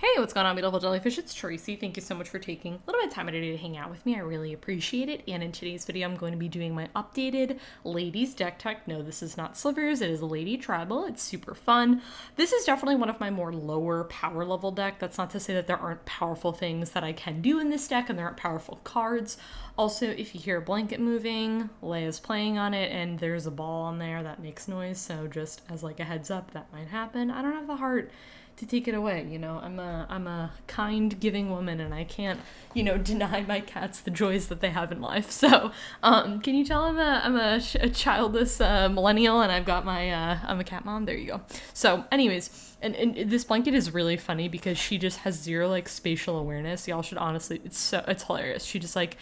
Hey, what's going on, beautiful jellyfish? It's Tracy. Thank you so much for taking a little bit of time today to hang out with me. I really appreciate it. And in today's video, I'm going to be doing my updated ladies deck tech. No, this is not Slivers. It is Lady Tribal. It's super fun. This is definitely one of my more lower power level deck. That's not to say that there aren't powerful things that I can do in this deck and there aren't powerful cards. Also, if you hear a blanket moving, Leia's playing on it, and there's a ball on there that makes noise. So just as like a heads up, that might happen. I don't have the heart to take it away. You know, I'm a kind, giving woman, and I can't, deny my cats the joys that they have in life. So, can you tell I'm a childless millennial, and I've got my I'm a cat mom. There you go. So, anyways, and this blanket is really funny because she just has zero like spatial awareness. Y'all should honestly, it's hilarious. She just like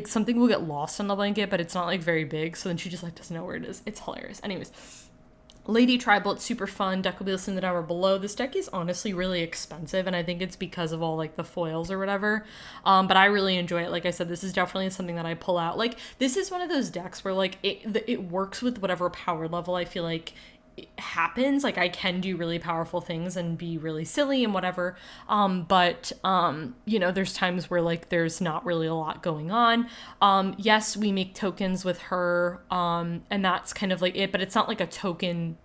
something will get lost on the blanket, but it's not like very big. So then she just like doesn't know where it is. It's hilarious. Anyways. Lady Tribal, it's super fun. Deck will be listed in the down below. This deck is honestly really expensive, and I think it's because of all like the foils or whatever. But I really enjoy it. Like I said, this is definitely something that I pull out. Like this is one of those decks where like it works with whatever power level I feel like happens. Like I can do really powerful things and be really silly and whatever, but there's times where like there's not really a lot going on. Yes, we make tokens with her, and that's kind of like it, but it's not like a token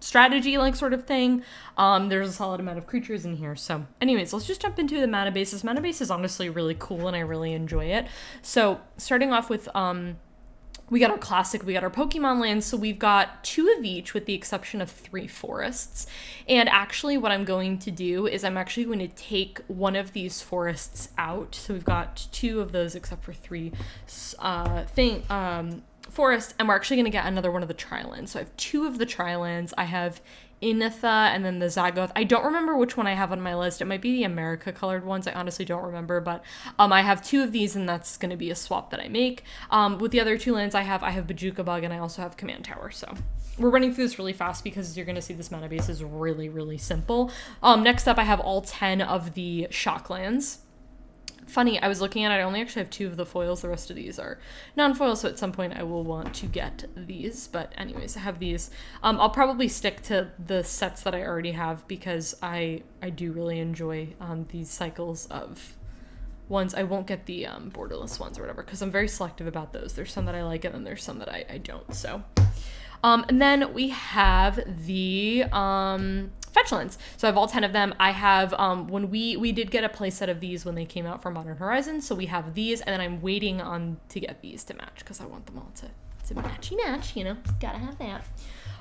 strategy like sort of thing. There's a solid amount of creatures in here. So anyways, let's just jump into the mana bases. Mana base is honestly really cool and I really enjoy it. So starting off with we got our classic, we got our Pokemon lands, so we've got 2 of each with the exception of 3 forests. And actually what I'm going to do is I'm actually going to take one of these forests out. So we've got 2 of those except for 3 forests, and we're actually going to get another one of the Tri-lands. So I have 2 of the Tri-lands. I have Initha and then the Zagoth. I don't remember which one I have on my list. It might be the America colored ones. I honestly don't remember, but I have 2 of these, and that's going to be a swap that I make. With the other 2 lands I have Bajuka Bug, and I also have Command Tower. So we're running through this really fast because you're going to see this mana base is really, really simple. Next up, I have all 10 of the Shock lands. Funny, I was looking at it, I only actually have 2 of the foils. The rest of these are non-foils, so at some point I will want to get these. But anyways, I have these. I'll probably stick to the sets that I already have because I do really enjoy these cycles of ones. I won't get the borderless ones or whatever because I'm very selective about those. There's some that I like and then there's some that I don't. So, and then we have the fetch lands. So I have all 10 of them. I have, when we did get a playset of these when they came out for Modern Horizons, so we have these, and then I'm waiting on to get these to match because I want them all to matchy match, gotta have that.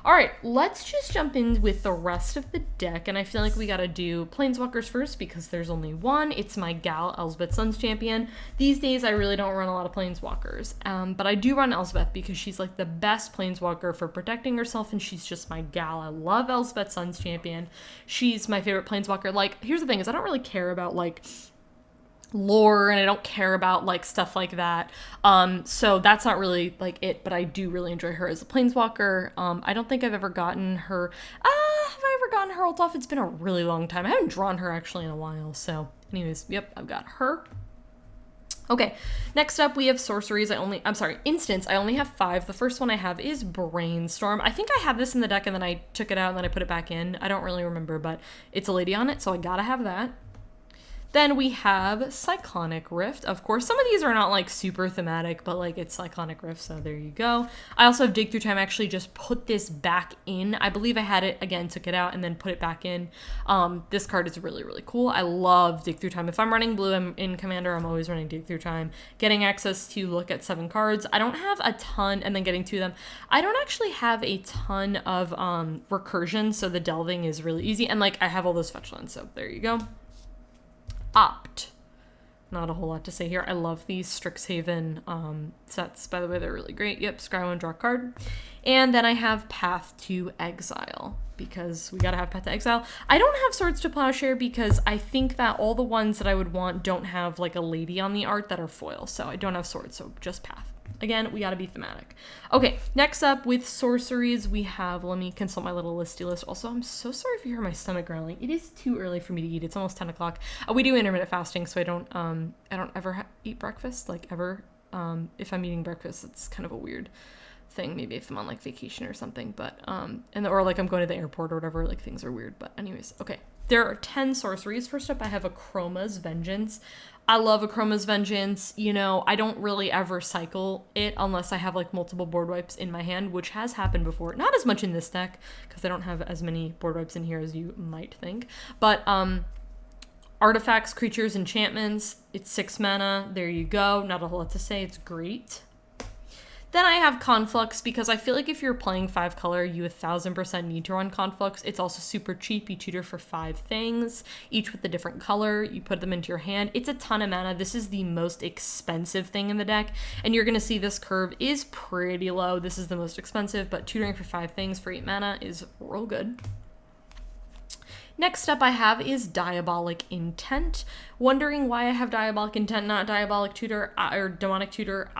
All right, let's just jump in with the rest of the deck, and I feel like we gotta do Planeswalkers first because there's only one. It's my gal, Elspeth Sun's Champion. These days, I really don't run a lot of Planeswalkers, but I do run Elspeth because she's like the best Planeswalker for protecting herself, and she's just my gal. I love Elspeth Sun's Champion. She's my favorite Planeswalker. Like, here's the thing is I don't really care about like lore and I don't care about like stuff like that, so that's not really like it, but I do really enjoy her as a planeswalker. I don't think I've ever gotten her have I ever gotten her ult off? It's been a really long time. I haven't drawn her actually in a while. So anyways, yep, I've got her. Okay, next up we have sorceries. Instants. I only have 5. The first one I have is Brainstorm. I think I had this in the deck and then I took it out and then I put it back in. I don't really remember, but it's a lady on it, so I gotta have that. Then we have Cyclonic Rift. Of course, some of these are not like super thematic, but like it's Cyclonic Rift, so there you go. I also have Dig Through Time. I actually just put this back in. I believe I had it again, took it out, and then put it back in. This card is really, really cool. I love Dig Through Time. If I'm running blue, I'm in Commander, I'm always running Dig Through Time. Getting access to look at 7 cards. I don't have a ton, and then getting to them. I don't actually have a ton of recursion, so the delving is really easy. And like I have all those fetch lands, so there you go. Opt. Not a whole lot to say here. I love these Strixhaven sets. By the way, they're really great. Yep, scry one, draw a card. And then I have Path to Exile because we gotta have Path to Exile. I don't have Swords to Plowshare because I think that all the ones that I would want don't have like a lady on the art that are foil. So I don't have Swords, so just Path. Again, we gotta be thematic. Okay, next up with sorceries, we have, let me consult my little listy list. Also, I'm so sorry if you hear my stomach growling. It is too early for me to eat. It's almost 10 o'clock. We do intermittent fasting, so I don't ever eat breakfast, like ever. If I'm eating breakfast, it's kind of a weird thing. Maybe if I'm on like vacation or something, but, or like I'm going to the airport or whatever, like things are weird. But anyways, okay. there are 10 sorceries. First up, I have Akroma's Vengeance. I love Akroma's Vengeance. You know, I don't really ever cycle it unless I have like multiple board wipes in my hand, which has happened before. Not as much in this deck because I don't have as many board wipes in here as you might think. But artifacts, creatures, enchantments. It's 6 mana. There you go. Not a whole lot to say. It's great. Then I have Conflux because I feel like if you're playing 5 color, you 1000% need to run Conflux. It's also super cheap. You tutor for 5 things, each with a different color. You put them into your hand. It's a ton of mana. This is the most expensive thing in the deck, and you're going to see this curve is pretty low. This is the most expensive, but tutoring for 5 things for 8 mana is real good. Next up I have is Diabolic Intent. Wondering why I have Diabolic Intent, not Diabolic Tutor or Demonic Tutor.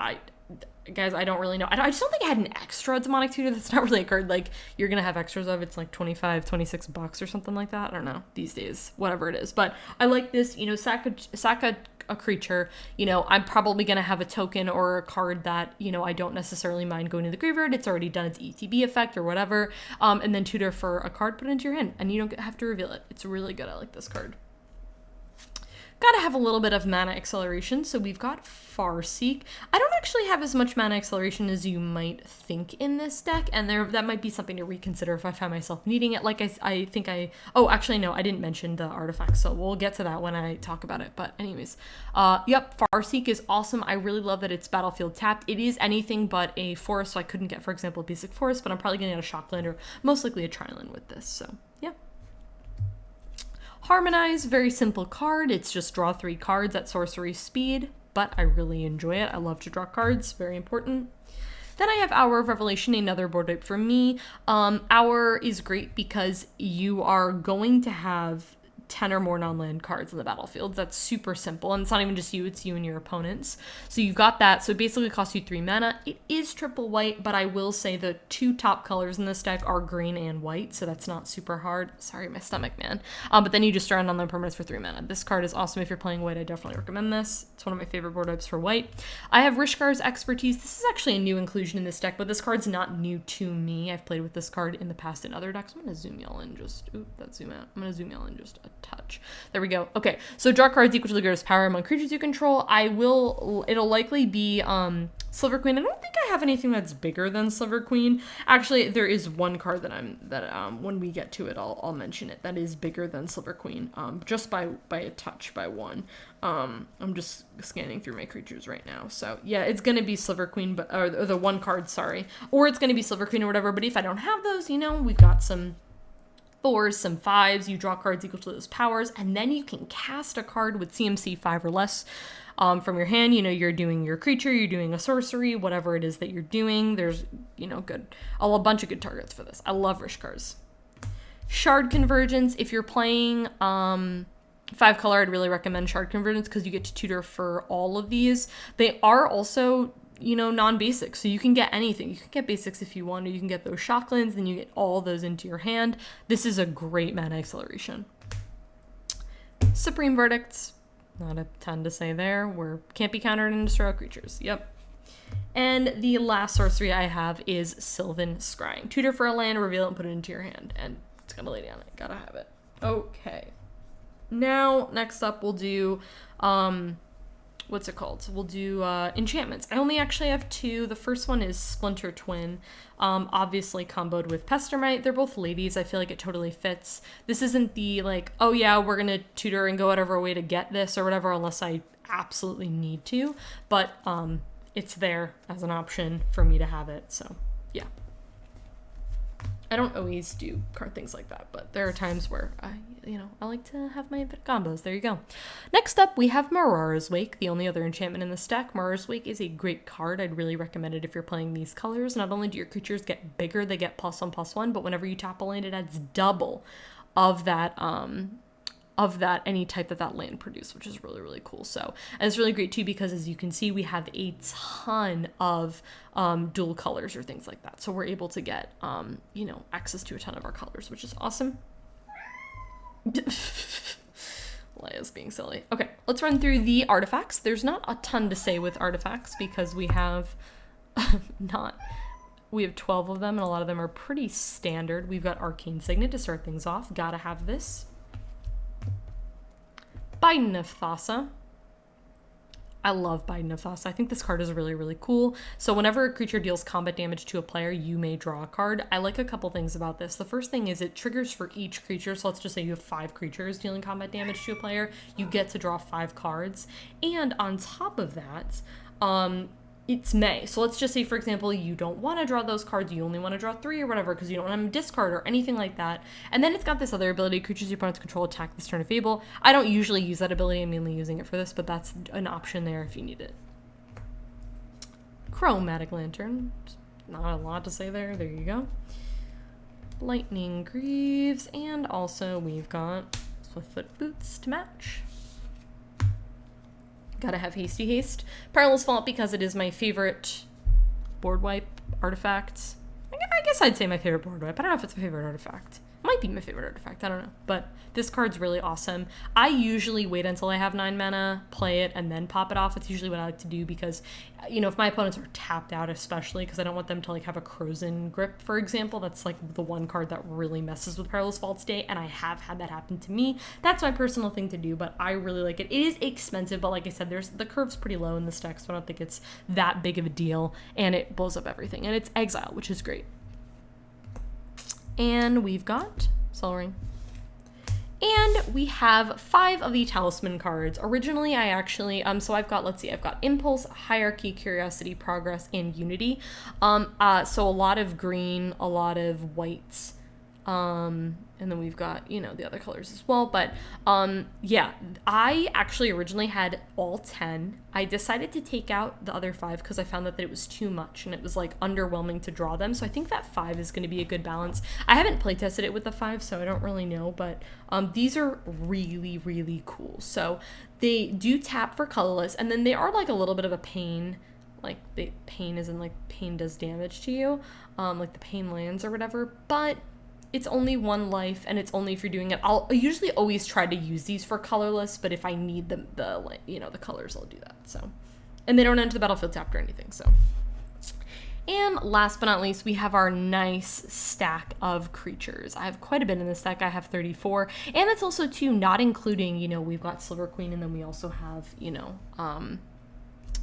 Guys, I don't really know. I just don't think I had an extra Demonic Tutor. That's not really a card like you're gonna have extras of. It's like 25, 26 bucks or something like that. I don't know these days, whatever it is. But I like this, you know, sack a creature. You know, I'm probably gonna have a token or a card that, you know, I don't necessarily mind going to the graveyard. It's already done its ETB effect or whatever. And then tutor for a card, put it into your hand, and you don't have to reveal it. It's really good. I like this card. Gotta have a little bit of mana acceleration, so we've got Farseek. I don't actually have as much mana acceleration as you might think in this deck, and that might be something to reconsider if I find myself needing it. Like oh, actually no, I didn't mention the artifacts, so we'll get to that when I talk about it. But anyways, yep, Farseek is awesome. I really love that it's battlefield tapped. It is anything but a forest, so I couldn't get, for example, a basic forest, but I'm probably gonna get a Shockland or most likely a Triland with this, so yeah. Harmonize, very simple card. It's just draw 3 cards at sorcery speed, but I really enjoy it. I love to draw cards, very important. Then I have Hour of Revelation, another board wipe for me. Hour is great because you are going to have 10 or more non-land cards in the battlefield. That's super simple, and it's not even just you, it's you and your opponents. So you've got that, so it basically costs you 3 mana. It is triple white, but I will say the 2 top colors in this deck are green and white, so that's not super hard. Sorry, my stomach, man. But then you just draw non-land permanents for 3 mana. This card is awesome if you're playing white. I definitely recommend this. It's one of my favorite board wipes for white. I have Rishkar's Expertise. This is actually a new inclusion in this deck, but this card's not new to me. I've played with this card in the past in other decks. I'm gonna zoom y'all in just, oop, that zoom out. I'm gonna zoom y'all in just a touch. There we go. Okay, so draw cards equal to the greatest power among creatures you control. It'll likely be Silver Queen. I don't think I have anything that's bigger than Silver Queen. Actually, there is one card that when we get to it, I'll mention it. That is bigger than Silver Queen, just by a touch, by 1. I'm just scanning through my creatures right now. So yeah, it's gonna be Silver Queen, but or the 1 card, sorry, or it's gonna be Silver Queen or whatever. But if I don't have those, you know, we've got some 4s, some 5s, you draw cards equal to those powers, and then you can cast a card with CMC 5 or less from your hand. You know, you're doing your creature, you're doing a sorcery, whatever it is that you're doing. There's, you know, a bunch of good targets for this. I love Rishkar's. Shard Convergence, if you're playing 5 color, I'd really recommend Shard Convergence because you get to tutor for all of these. They are also, you know, non-basic, so you can get anything. You can get basics if you want, or you can get those Shocklands, then you get all those into your hand. This is a great mana acceleration. Supreme Verdicts, not a ton to say there. Can't be countered and destroy creatures. Yep. And the last sorcery I have is Sylvan Scrying. Tutor for a land, reveal it, and put it into your hand, and it's got a lady on it. Gotta have it. Okay. Now, next up, we'll do what's it called? We'll do enchantments. I only actually have 2. The first one is Splinter Twin, obviously comboed with Pestermite. They're both ladies. I feel like it totally fits. This isn't the like, oh yeah, we're gonna tutor and go out of our way to get this or whatever, unless I absolutely need to, but it's there as an option for me to have it, so yeah. I don't always do card things like that, but there are times where I like to have my combos. There you go. Next up, we have Marara's Wake, the only other enchantment in this deck. Marara's Wake is a great card. I'd really recommend it if you're playing these colors. Not only do your creatures get bigger, they get +1/+1, but whenever you tap a land, it adds double of that any type that land produced, which is really, really cool. So, and it's really great too because as you can see, we have a ton of dual colors or things like that. So we're able to get, access to a ton of our colors, which is awesome. Leia's being silly. Okay, let's run through the artifacts. There's not a ton to say with artifacts because we have we have 12 of them and a lot of them are pretty standard. We've got Arcane Signet to start things off. Gotta have this. Biden of Thassa. I love Biden of Thassa. I think this card is really, really cool. So whenever a creature deals combat damage to a player, you may draw a card. I like a couple things about this. The first thing is it triggers for each creature. So let's just say you have 5 creatures dealing combat damage to a player. You get to draw 5 cards. And on top of that, it's May. So let's just say, for example, you don't want to draw those cards. You only want to draw 3 or whatever because you don't want to discard or anything like that. And then it's got this other ability, creatures your opponents control attack this turn of Fable. I don't usually use that ability. I'm mainly using it for this, but that's an option there if you need it. Chromatic Lantern. Not a lot to say there. There you go. Lightning Greaves. And also we've got Swiftfoot Boots to match. Gotta have Hasty Haste. Perilous Vault because it is my favorite board wipe artifact. I guess I'd say my favorite board wipe. I don't know if it's my favorite artifact. Might be my favorite artifact, I don't know. But this card's really awesome. I usually wait until I have 9 mana, play it, and then pop it off. It's usually what I like to do because, you know, if my opponents are tapped out especially, because I don't want them to, like, have a Crozen Grip, for example. That's, like, the one card that really messes with Perilous Vault's day, and I have had that happen to me. That's my personal thing to do, but I really like it. It is expensive, but like I said, the curve's pretty low in this deck, so I don't think it's that big of a deal, and it blows up everything. And it's exile, which is great. And we've got Soul Ring. And we have 5 of the Talisman cards. Originally, I actually, so I've got, let's see, I've got Impulse, Hierarchy, Curiosity, Progress, and Unity. So a lot of green, a lot of whites, and then we've got, you know, the other colors as well. But yeah, I actually originally had all 10. I decided to take out the other 5 because I found that it was too much and it was like underwhelming to draw them. So I think that 5 is going to be a good balance. I haven't play tested it with the 5, so I don't really know, but these are really, really cool. So they do tap for colorless, and then they are like a little bit of a pain. Like the pain is in like pain does damage to you, like the pain lands or whatever, but it's only 1 life, and it's only if you're doing it. I usually always try to use these for colorless, but if I need the colors, I'll do that. So, and they don't enter the battlefield tapped or anything. So, and last but not least, we have our nice stack of creatures. I have quite a bit in this deck. I have 34, and that's also too not including, you know, we've got Silver Queen, and then we also have, you know,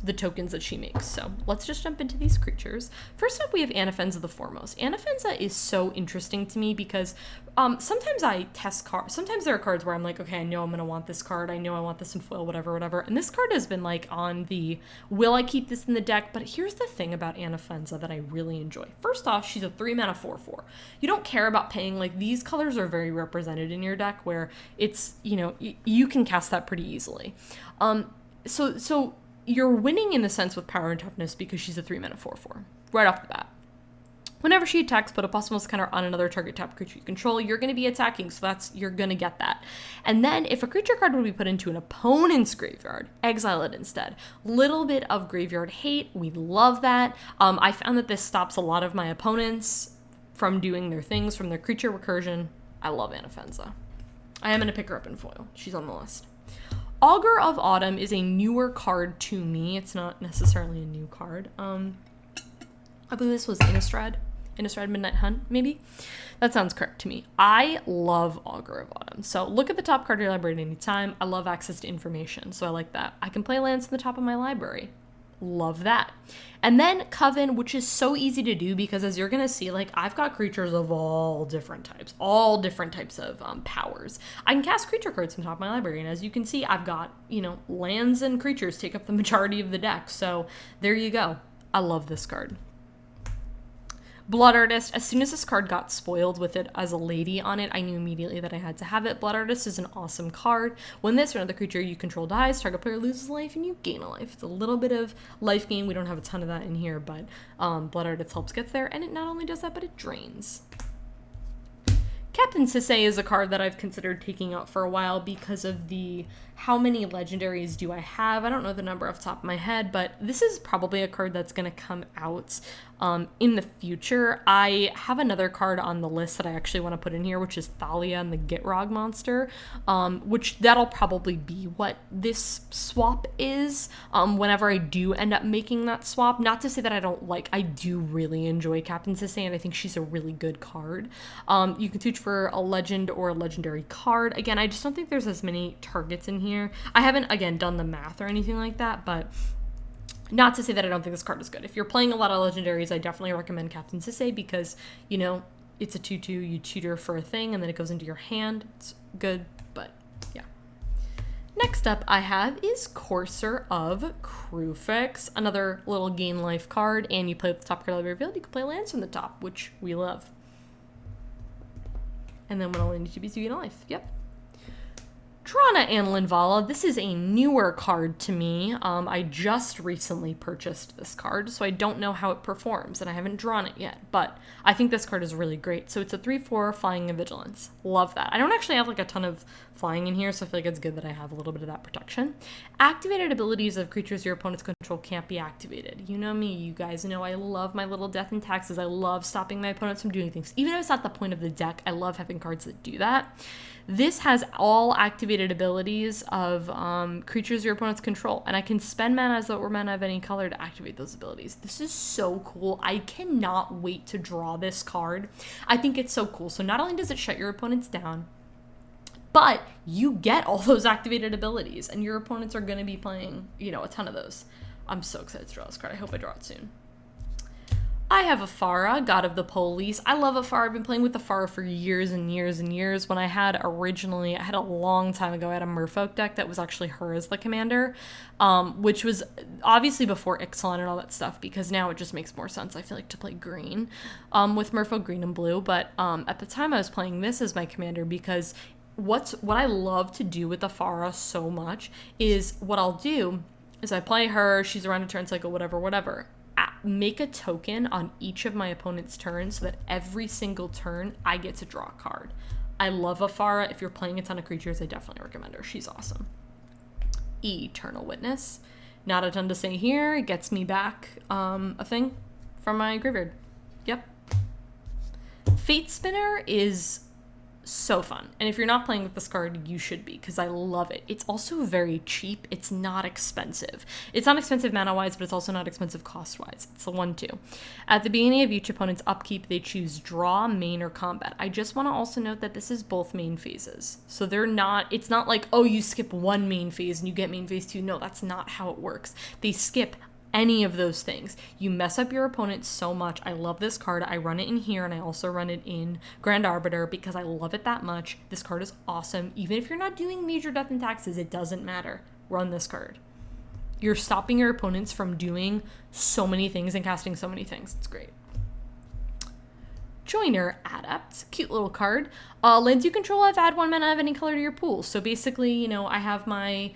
the tokens that she makes. So let's just jump into these creatures. First up, we have Anafenza the Foremost. Anafenza is so interesting to me because sometimes I test cards. Sometimes there are cards where I'm like, okay, I know I'm going to want this card. I know I want this in foil, whatever. And this card has been like on the, will I keep this in the deck? But here's the thing about Anafenza that I really enjoy. First off, she's a 3-mana 4/4. You don't care about paying, like, these colors are very represented in your deck where it's, you know, you can cast that pretty easily. So you're winning in the sense with power and toughness because she's a 3-mana 4/4 right off the bat. Whenever she attacks, put a +1/+1 counter on another target tapped creature you control, you're going to be attacking, so you're going to get that. And then if a creature card would be put into an opponent's graveyard, exile it instead. Little bit of graveyard hate, we love that. I found that this stops a lot of my opponents from doing their things, from their creature recursion. I love Anafenza. I am going to pick her up in foil. She's on the list. Augur of Autumn is a newer card to me. It's not necessarily a new card. I believe this was Innistrad Midnight Hunt, maybe? That sounds correct to me. I love Augur of Autumn. So look at the top card of your library at any time. I love access to information, so I like that. I can play lands in the top of my library. Love that. And then Coven, which is so easy to do because, as you're gonna see, like, I've got creatures of all different types of powers. I can cast creature cards from the top of my library, and as you can see, I've got, you know, lands and creatures take up the majority of the deck. So there you go. I love this card. Blood Artist, as soon as this card got spoiled with it as a lady on it, I knew immediately that I had to have it. Blood Artist is an awesome card. When this or another creature you control dies, target player loses life and you gain a life. It's a little bit of life gain. We don't have a ton of that in here, but Blood Artist helps get there, and it not only does that, but it drains. Captain Sisay is a card that I've considered taking out for a while because of the how many legendaries do I have? I don't know the number off the top of my head, but this is probably a card that's going to come out in the future. I have another card on the list that I actually want to put in here, which is Thalia and the Gitrog monster, which that'll probably be what this swap is whenever I do end up making that swap. Not to say that I do really enjoy Captain Sisay, and I think she's a really good card. You can search for a legend or a legendary card. Again, I just don't think there's as many targets in here. I haven't, again, done the math or anything like that, but not to say that I don't think this card is good. If you're playing a lot of legendaries, I definitely recommend Captain Sisay because, you know, it's a 2/2, you tutor for a thing, and then it goes into your hand. It's good, but yeah. Next up I have is Courser of Crufix, another little gain life card, and you play with the top card revealed. You can play lands from the top, which we love. And then when all you need to be, you gain a life. Yep. Drana and Linvala, this is a newer card to me. I just recently purchased this card, so I don't know how it performs, and I haven't drawn it yet, but I think this card is really great. So it's a 3/4 flying and vigilance. Love that. I don't actually have like a ton of flying in here, so I feel like it's good that I have a little bit of that protection. Activated abilities of creatures your opponents control can't be activated. You know me, you guys know I love my little death and taxes. I love stopping my opponents from doing things. Even if it's not the point of the deck, I love having cards that do that. This has all activated abilities of creatures your opponents control, and I can spend mana as though it were mana of any color to activate those abilities. This is so cool. I cannot wait to draw this card. I think it's so cool. So not only does it shut your opponents down, but you get all those activated abilities, and your opponents are going to be playing, you know, a ton of those. I'm so excited to draw this card. I hope I draw it soon. I have Afara, God of the Police. I love Afara. I've been playing with Afara for years and years and years. When I had a long time ago, I had a Merfolk deck that was actually her as the commander, which was obviously before Ixalan and all that stuff, because now it just makes more sense, I feel like, to play green with Merfolk green and blue. But at the time I was playing this as my commander because what I love to do with Afara so much is what I'll do is I play her, she's around a turn cycle, whatever. Make a token on each of my opponent's turns so that every single turn I get to draw a card. I love Afara. If you're playing a ton of creatures, I definitely recommend her. She's awesome. Eternal Witness. Not a ton to say here. It gets me back a thing from my graveyard. Yep. Fate Spinner is so fun, and if you're not playing with this card, you should be, because I love it. It's also very cheap. It's not expensive. It's not expensive mana wise, but it's also not expensive cost wise. It's a 1/2. At the beginning of each opponent's upkeep, they choose draw, main, or combat. I just want to also note that this is both main phases, so it's not like, oh, you skip one main phase and you get main phase 2. No, that's not how it works. They skip any of those things. You mess up your opponent so much. I love this card. I run it in here, and I also run it in Grand Arbiter because I love it that much. This card is awesome. Even if you're not doing major death and taxes, it doesn't matter. Run this card. You're stopping your opponents from doing so many things and casting so many things. It's great. Joiner Adept, cute little card. Lands you control have add 1 mana of any color to your pool. So basically, you know, I have my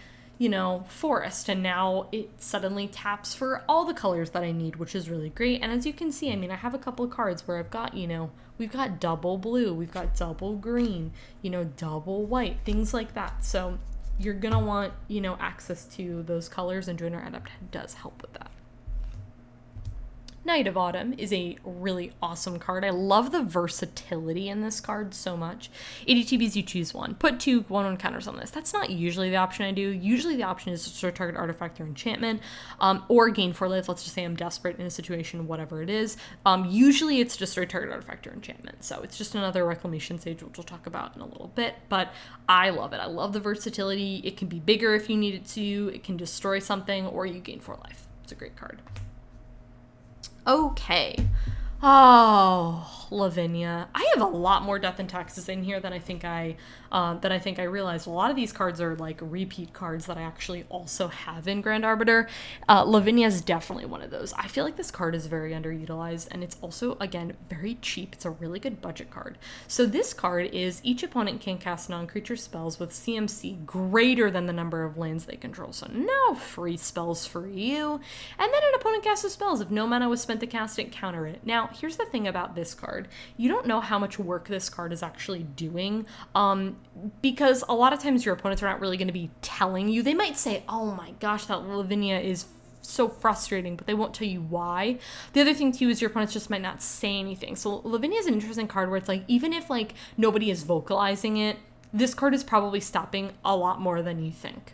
forest, and now it suddenly taps for all the colors that I need, which is really great. And as you can see, I mean, I have a couple of cards where I've got, we've got double blue, we've got double green, double white, things like that. So you're gonna want, access to those colors, and Joiner Adept does help with that. Knight of Autumn is a really awesome card. I love the versatility in this card so much. ADTBs, you choose one. Put 2 1/1 counters on this. That's not usually the option I do. Usually the option is to destroy target artifact or enchantment, or gain 4 life. Let's just say I'm desperate in a situation, whatever it is. Usually it's destroy target artifact or enchantment. So it's just another Reclamation Sage, which we'll talk about in a little bit. But I love it. I love the versatility. It can be bigger if you need it to. It can destroy something, or you gain 4 life. It's a great card. Okay. Oh, Lavinia. I have a lot more death and taxes in here than I think I realized. A lot of these cards are like repeat cards that I actually also have in Grand Arbiter. Lavinia is definitely one of those. I feel like this card is very underutilized, and it's also, again, very cheap. It's a really good budget card. So this card is each opponent can cast non-creature spells with CMC greater than the number of lands they control. So no free spells for you. And then an opponent casts the spells. If no mana was spent to cast it, counter it. Now, here's the thing about this card. You don't know how much work this card is actually doing, because a lot of times your opponents are not really going to be telling you. They might say, oh my gosh, that Lavinia is so frustrating, but they won't tell you why. The other thing too is your opponents just might not say anything. So Lavinia is an interesting card where it's like, even if like nobody is vocalizing it, this card is probably stopping a lot more than you think.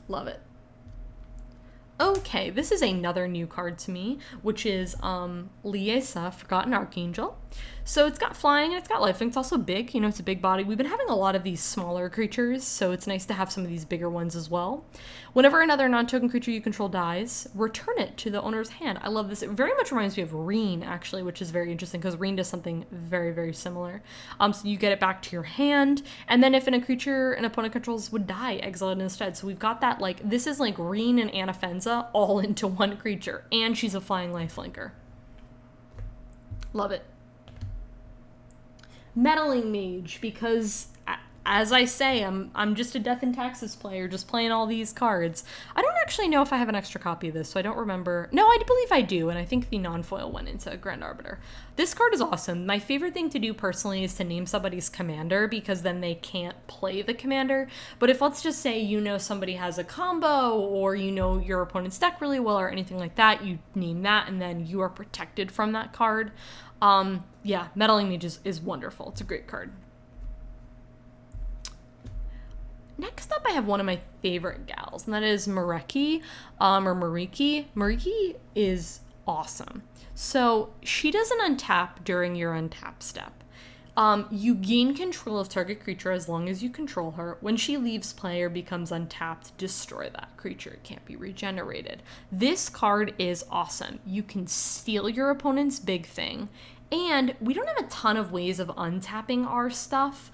Love it. Okay, this is another new card to me, which is Liesa, Forgotten Archangel. So it's got flying and it's got lifelink. It's also big. It's a big body. We've been having a lot of these smaller creatures, so it's nice to have some of these bigger ones as well. Whenever another non-token creature you control dies, return it to the owner's hand. I love this. It very much reminds me of Reen, actually, which is very interesting because Reen does something very, very similar. So you get it back to your hand, and then if a creature an opponent controls would die, exile it instead. So we've got that, this is like Reen and Anafenza all into one creature, and she's a flying lifelinker. Love it. Meddling Mage, because as I say, I'm just a Death and Taxes player, just playing all these cards. I don't actually know if I have an extra copy of this, so I don't remember. No, I believe I do, and I think the non-foil went into Grand Arbiter. This card is awesome. My favorite thing to do personally is to name somebody's commander, because then they can't play the commander. But if, let's just say, somebody has a combo, or your opponent's deck really well, or anything like that, you name that, and then you are protected from that card. Yeah, Meddling Mage is wonderful. It's a great card. Next up, I have one of my favorite gals, and that is Mariki, or Mariki. Mariki is awesome. So she doesn't untap during your untap step. You gain control of target creature as long as you control her. When she leaves play or becomes untapped, destroy that creature. It can't be regenerated. This card is awesome. You can steal your opponent's big thing, and we don't have a ton of ways of untapping our stuff.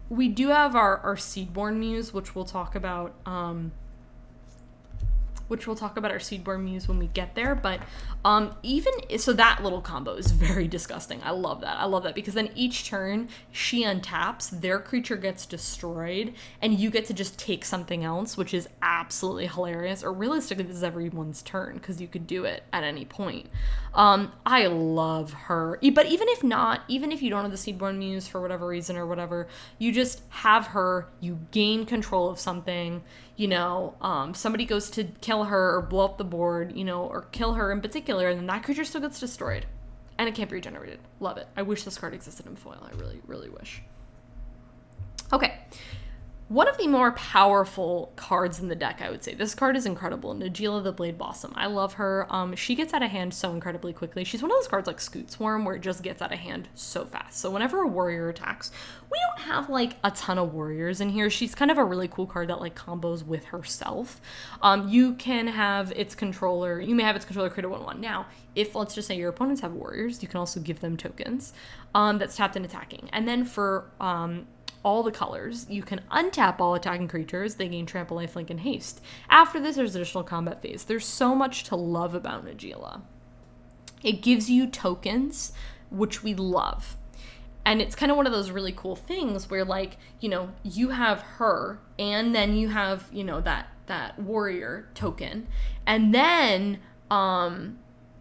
We do have our Seedborn Muse, which we'll talk about. Our Seedborn Muse when we get there. But so that little combo is very disgusting. I love that because then each turn she untaps, their creature gets destroyed, and you get to just take something else, which is absolutely hilarious. Or realistically, this is everyone's turn because you could do it at any point. I love her. But even if not, even if you don't have the Seedborn Muse for whatever reason or whatever, you just have her, you gain control of something, somebody goes to kill her or blow up the board, or kill her in particular, and then that creature still gets destroyed. And it can't be regenerated. Love it. I wish this card existed in foil. I really, really wish. Okay. One of the more powerful cards in the deck, I would say. This card is incredible. Najeela the Blade Blossom. I love her. She gets out of hand so incredibly quickly. She's one of those cards like Scoot Swarm where it just gets out of hand so fast. So whenever a warrior attacks, we don't have a ton of warriors in here. She's kind of a really cool card that combos with herself. You can have its controller. You may have its controller create a 1/1. Now, if let's just say your opponents have warriors, you can also give them tokens that's tapped and attacking. And then for all the colors, you can untap all attacking creatures. They gain trample, lifelink, and haste. After this, there's additional combat phase. There's so much to love about Najeela. It gives you tokens, which we love. And it's kind of one of those really cool things where you have her and then you have, that warrior token. And then,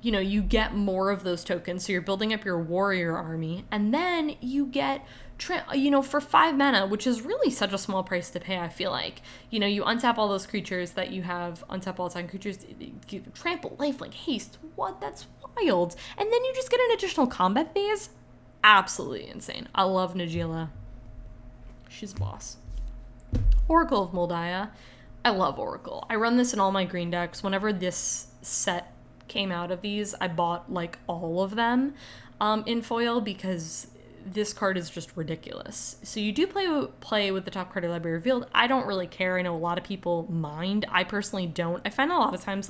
you get more of those tokens. So you're building up your warrior army, and then you get for 5 mana, which is really such a small price to pay, I feel like. You untap all those creatures that you have, untap all attacking creatures, trample, lifelink, haste. What? That's wild. And then you just get an additional combat phase. Absolutely insane. I love Najeela. She's a boss. Oracle of Moldiah. I love Oracle. I run this in all my green decks. Whenever this set came out of these, I bought all of them in foil because this card is just ridiculous. So you do play with the top card of library revealed. I don't really care. I know a lot of people mind. I personally don't. I find a lot of times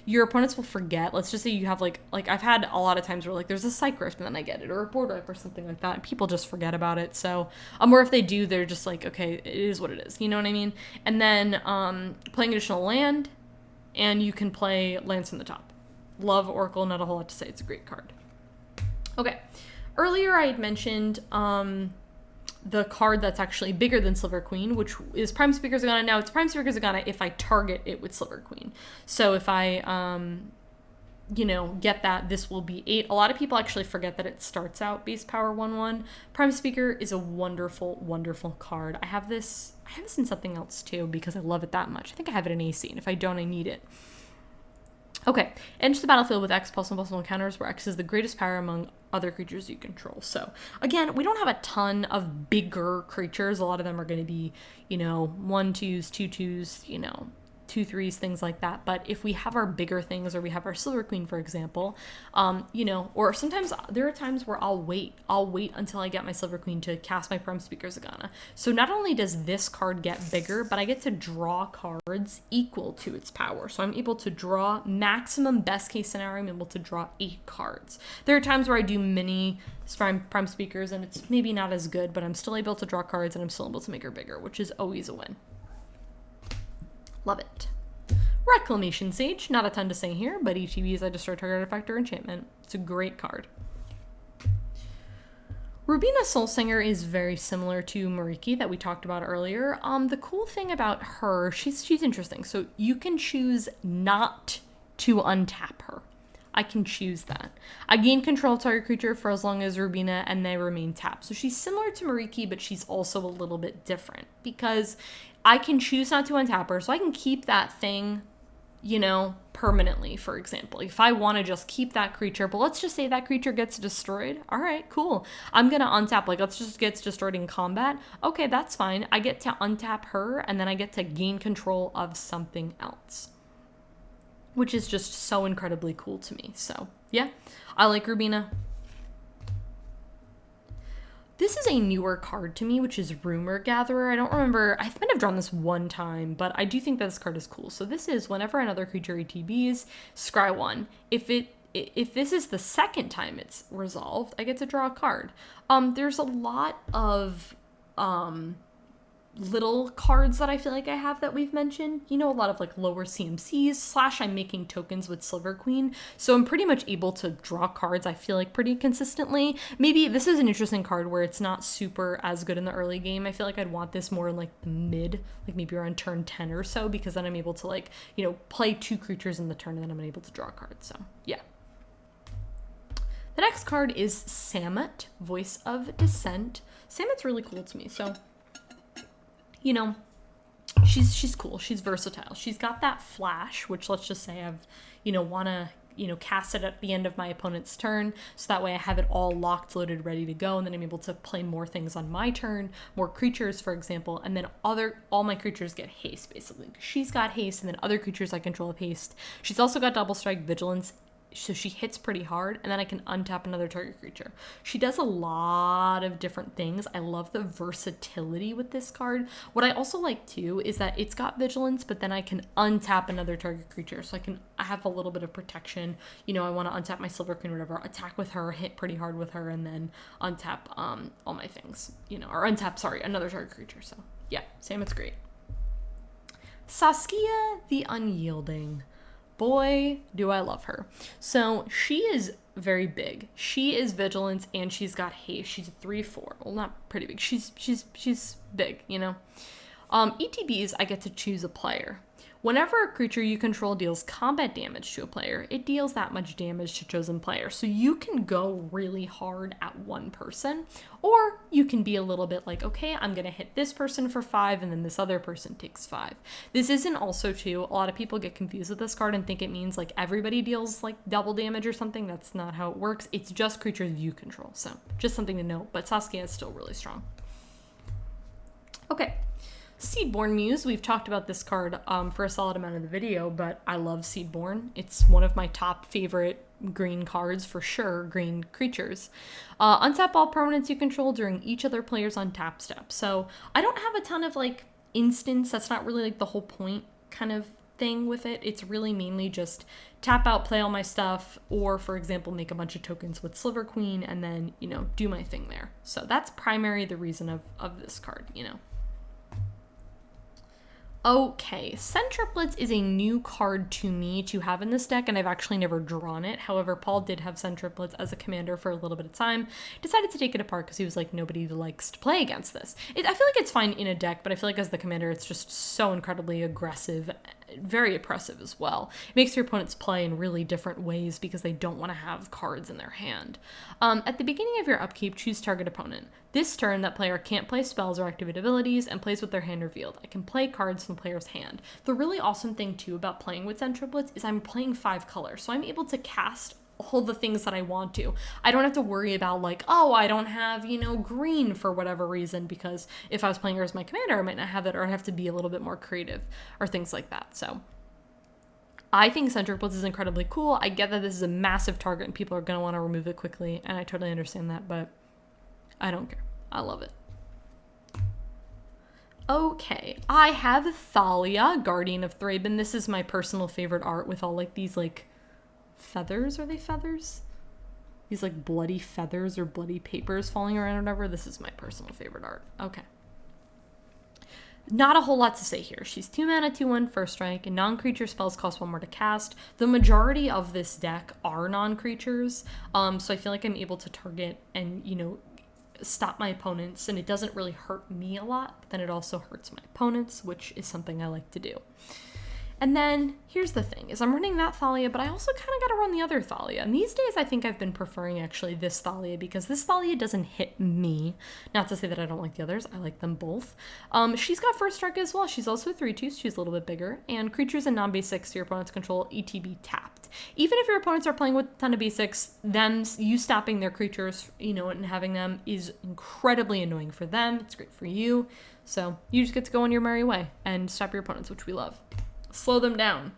your opponents will forget. Let's just say you have I've had a lot of times where there's a Psych Rift and then I get it, or a board wipe or something like that, and people just forget about it. So or if they do, they're just okay, it is what it is. You know what I mean? And then playing additional land, and you can play lands from the top. Love Oracle. Not a whole lot to say. It's a great card. Okay. Earlier I had mentioned the card that's actually bigger than Silver Queen, which is Prime Speaker Zagana. Now it's Prime Speaker Zagana if I target it with Silver Queen. So if I, get that, this will be 8. A lot of people actually forget that it starts out base power 1/1. Prime Speaker is a wonderful, wonderful card. I have this in something else too because I love it that much. I think I have it in AC, and if I don't, I need it. Okay, enter the battlefield with X plus 1/+1 counters, where X is the greatest power among other creatures you control. So, again, we don't have a ton of bigger creatures. A lot of them are going to be, 1/2s, 2/2s, 2/3s, things like that. But if we have our bigger things, or we have our Silver Queen, for example, you know, or sometimes there are times where I'll wait until I get my Silver Queen to cast my Prime Speaker Zagana. So not only does this card get bigger, but I get to draw cards equal to its power. So I'm able to draw maximum, best case scenario, I'm able to draw 8 cards. There are times where I do mini Prime Speakers and it's maybe not as good, but I'm still able to draw cards and I'm still able to make her bigger, which is always a win. Love it. Reclamation Sage, not a ton to say here, but ETBs, I destroy target artifact or enchantment. It's a great card. Rubina Soulsinger is very similar to Mariki that we talked about earlier. The cool thing about her, she's interesting. So you can choose not to untap her. I can choose that. I gain control of target creature for as long as Rubina and they remain tapped. So she's similar to Mariki, but she's also a little bit different because I can choose not to untap her. So I can keep that thing, you know, permanently, for example. If I want to just keep that creature, but let's just say that creature gets destroyed. All right, cool. I'm going to untap, like, let's just gets destroyed in combat. Okay, that's fine. I get to untap her and then I get to gain control of something else, which is just so incredibly cool to me. So yeah, I like Rubina. This is a newer card to me, which is Rumor Gatherer. I don't remember, I might have drawn this one time, but I do think that this card is cool. So this is whenever another creature ETBs, scry 1. If this is the second time it's resolved, I get to draw a card. There's a lot of little cards that I feel like I have that we've mentioned, you know, a lot of like lower CMCs / I'm making tokens with Silver Queen. So I'm pretty much able to draw cards, I feel like, pretty consistently. Maybe this is an interesting card where it's not super as good in the early game. I feel like I'd want this more in like the mid, like maybe around turn 10 or so, because then I'm able to like, you know, play 2 creatures in the turn and then I'm able to draw cards. So yeah. The next card is Samut, Voice of Dissent. Samut's really cool to me. So, you know, she's cool. She's versatile. She's got that flash, which let's just say I've, you know, want to, you know, cast it at the end of my opponent's turn. So that way I have it all locked, loaded, ready to go. And then I'm able to play more things on my turn, more creatures, for example. And then all my creatures get haste, basically. She's got haste and then other creatures I control have haste. She's also got double strike, vigilance. So she hits pretty hard, and then I can untap another target creature. She does a lot of different things. I love the versatility with this card. What I also like too is that it's got vigilance, but then I can untap another target creature. So I have a little bit of protection. You know, I want to untap my Silver Queen or whatever, attack with her, hit pretty hard with her, and then untap all my things. You know, or untap, sorry, another target creature. So yeah, Samut's great. Saskia the Unyielding. Boy, do I love her. So she is very big. She is vigilance and she's got haste. She's a 3/4. Well, not pretty big. She's big, you know. ETBs, I get to choose a player. Whenever a creature you control deals combat damage to a player, it deals that much damage to chosen player. So you can go really hard at one person, or you can be a little bit like, okay, I'm going to hit this person for 5 and then this other person takes 5. This isn't also too, a lot of people get confused with this card and think it means like everybody deals like double damage or something. That's not how it works. It's just creatures you control. So just something to note, but Saskia is still really strong. Okay. Seedborn Muse, we've talked about this card for a solid amount of the video, but I love Seedborn. It's one of my top favorite green cards for sure, green creatures. Untap all permanents you control during each other player's untap step. So I don't have a ton of like instants. That's not really like the whole point kind of thing with it. It's really mainly just tap out, play all my stuff, or for example, make a bunch of tokens with Silver Queen and then, you know, do my thing there. So that's primary the reason of this card, you know. Okay, Centriplets is a new card to me to have in this deck, and I've actually never drawn it. However, Paul did have Centriplets as a commander for a little bit of time. Decided to take it apart because he was like, nobody likes to play against this. I feel like it's fine in a deck, but I feel like as the commander, it's just so incredibly aggressive, very oppressive as well. It makes your opponents play in really different ways because they don't want to have cards in their hand. At the beginning of your upkeep, choose target opponent. This turn, that player can't play spells or activate abilities and plays with their hand revealed. I can play cards from the player's hand. The really awesome thing, too, about playing with Centriplets is I'm playing 5 colors, so I'm able to cast all the things that I want to. I don't have to worry about like, oh, I don't have, green for whatever reason, because if I was playing her as my commander, I might not have it, or I'd have to be a little bit more creative or things like that. So I think Centric Blitz is incredibly cool. I get that this is a massive target and people are going to want to remove it quickly, and I totally understand that, but I don't care. I love it. Okay, I have Thalia, Guardian of Thraben. This is my personal favorite art with all like these like feathers. Are they feathers? These like bloody feathers or bloody papers falling around or whatever. This is my personal favorite art. Okay. Not a whole lot to say here. She's 2 mana, 2/1, first strike, and non-creature spells cost 1 more to cast. The majority of this deck are non-creatures, so I feel like I'm able to target and, stop my opponents, and it doesn't really hurt me a lot, but then it also hurts my opponents, which is something I like to do. And then here's the thing, is I'm running that Thalia, but I also kind of got to run the other Thalia. And these days I think I've been preferring actually this Thalia, because this Thalia doesn't hit me. Not to say that I don't like the others, I like them both. She's got first strike as well. She's also a 3/2, so she's a little bit bigger. And creatures and non-basics your opponent's control, ETB tapped. Even if your opponents are playing with a ton of basics, you stopping their creatures, and having them is incredibly annoying for them. It's great for you. So you just get to go on your merry way and stop your opponents, which we love. Slow them down.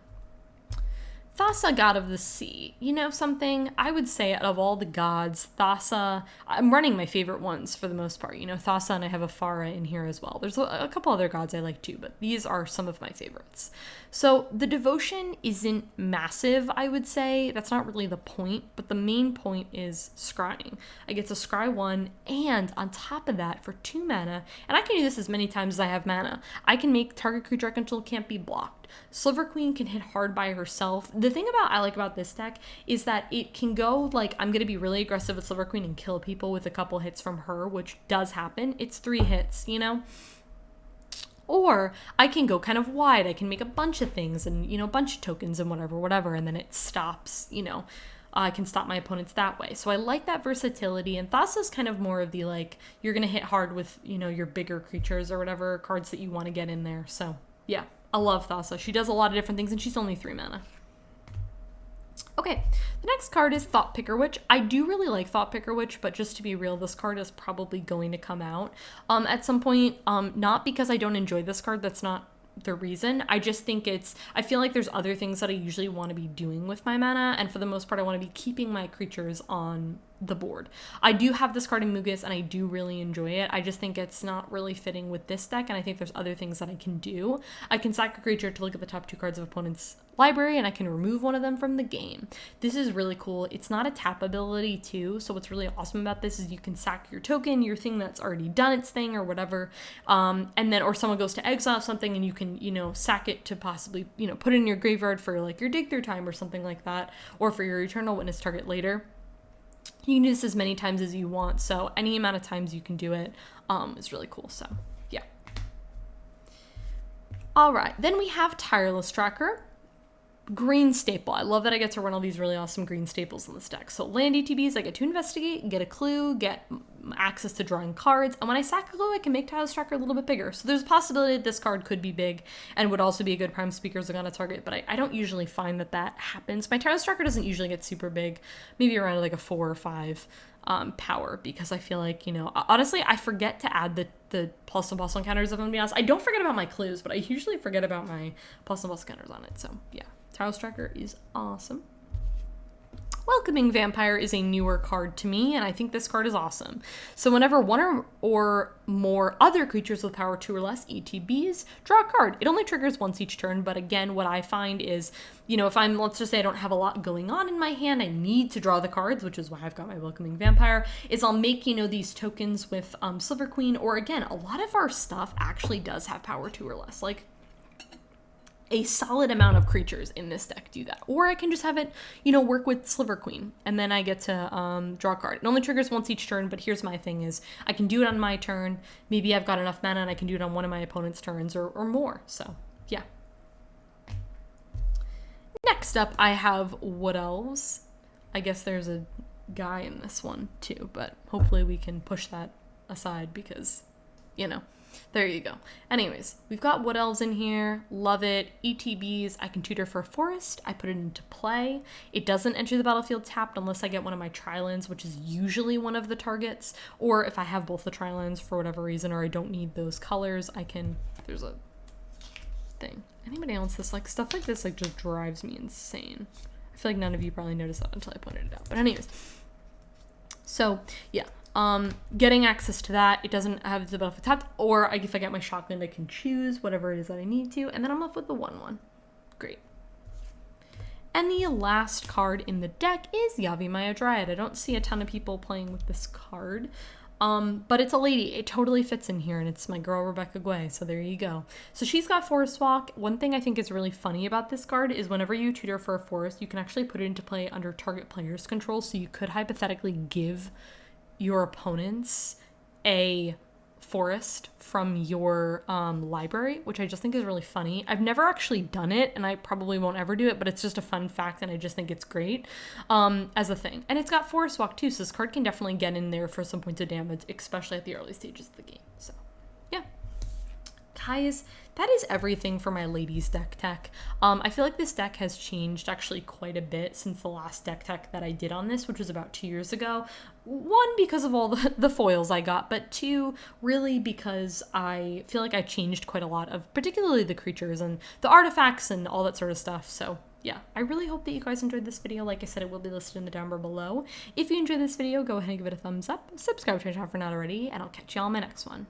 Thassa, god of the sea. Something, I would say out of all the gods, Thassa, I'm running my favorite ones for the most part. Thassa, and I have Afara in here as well. There's a couple other gods I like too, but these are some of my favorites. So the devotion isn't massive, I would say. That's not really the point, but the main point is scrying. I get to scry 1, and on top of that, for 2 mana, and I can do this as many times as I have mana, I can make target creature I control can't be blocked. Sliver Queen can hit hard by herself. The thing I like about this deck is that it can go like, I'm going to be really aggressive with Sliver Queen and kill people with a couple hits from her, which does happen. It's 3 hits, Or I can go kind of wide. I can make a bunch of things and, a bunch of tokens and whatever, and then it stops, I can stop my opponents that way. So I like that versatility, and Thassa's kind of more of the like, you're going to hit hard with, your bigger creatures or whatever cards that you want to get in there. So yeah. I love Thassa. She does a lot of different things, and she's only 3 mana. Okay, the next card is Thought Picker Witch. I do really like Thought Picker Witch, but just to be real, this card is probably going to come out at some point. Not because I don't enjoy this card, that's not the reason. I just think I feel like there's other things that I usually want to be doing with my mana, and for the most part, I want to be keeping my creatures on the board. I do have this card in Mugus, and I do really enjoy it. I just think it's not really fitting with this deck, and I think there's other things that I can do. I can sack a creature to look at the top 2 cards of opponent's library, and I can remove one of them from the game. This is really cool. It's not a tap ability too, so what's really awesome about this is you can sack your token, your thing that's already done its thing or whatever, and then, or someone goes to exile something and you can, sack it to possibly, put it in your graveyard for like your dig through time or something like that, or for your Eternal Witness target later. You can do this as many times as you want, so any amount of times you can do it is really cool, so yeah. All right, then we have Tireless Tracker. Green staple. I love that I get to run all these really awesome green staples in this deck. So land ETBs, I get to investigate, get a clue, get access to drawing cards, and when I sack a clue, I can make Tireless Tracker a little bit bigger. So there's a possibility that this card could be big and would also be a good prime speaker Zagana target, but I don't usually find that happens. My Tireless Tracker doesn't usually get super big, maybe around like a 4 or 5 power, because I feel like, honestly, I forget to add the plus and plus encounters, if I'm gonna be honest. I don't forget about my clues, but I usually forget about my plus and plus encounters on it, so yeah. Tireless Tracker is awesome. Welcoming Vampire is a newer card to me, and I think this card is awesome. So whenever one or more other creatures with power 2 or less, ETBs, draw a card. It only triggers once each turn, but again, what I find is, if let's just say I don't have a lot going on in my hand, I need to draw the cards, which is why I've got my Welcoming Vampire, is I'll make, these tokens with Silver Queen, or again, a lot of our stuff actually does have power 2 or less. Like, a solid amount of creatures in this deck do that. Or I can just have it, work with Sliver Queen, and then I get to draw a card. It only triggers once each turn, but here's my thing is, I can do it on my turn, maybe I've got enough mana and I can do it on one of my opponent's turns or more, so yeah. Next up, I have Wood Elves. I guess there's a guy in this one too, but hopefully we can push that aside because, There you go. Anyways, we've got Wood Elves in here. Love it. ETBs, I can tutor for a forest. I put it into play. It doesn't enter the battlefield tapped unless I get one of my Trilands, which is usually one of the targets. Or if I have both the Trilands for whatever reason, or I don't need those colors, I can... There's a thing. Anybody else, this like stuff like this like just drives me insane. I feel like none of you probably noticed that until I pointed it out. But anyways. So, yeah. Getting access to that, it doesn't have the battlefield tapped, or if I get my shotgun, I can choose whatever it is that I need to, and then I'm left with the 1/1. Great. And the last card in the deck is Yavimaya Dryad. I don't see a ton of people playing with this card, but it's a lady. It totally fits in here, and it's my girl Rebecca Guay, so there you go. So she's got Forest Walk. One thing I think is really funny about this card is whenever you tutor for a forest, you can actually put it into play under target player's control, so you could hypothetically give your opponents a forest from your library, which I just think is really funny. I've never actually done it, and I probably won't ever do it, but it's just a fun fact, and I just think it's great as a thing. And it's got Forest Walk too, so this card can definitely get in there for some points of damage, especially at the early stages of the game. So yeah, guys, that is everything for my ladies deck tech. I feel like this deck has changed actually quite a bit since the last deck tech that I did on this, which was about 2 years ago. One, because of all the foils I got, but two, really because I feel like I changed quite a lot of particularly the creatures and the artifacts and all that sort of stuff. So yeah, I really hope that you guys enjoyed this video. Like I said, it will be listed in the down bar below. If you enjoyed this video, go ahead and give it a thumbs up, subscribe to my channel if you're not already, and I'll catch you all in my next one.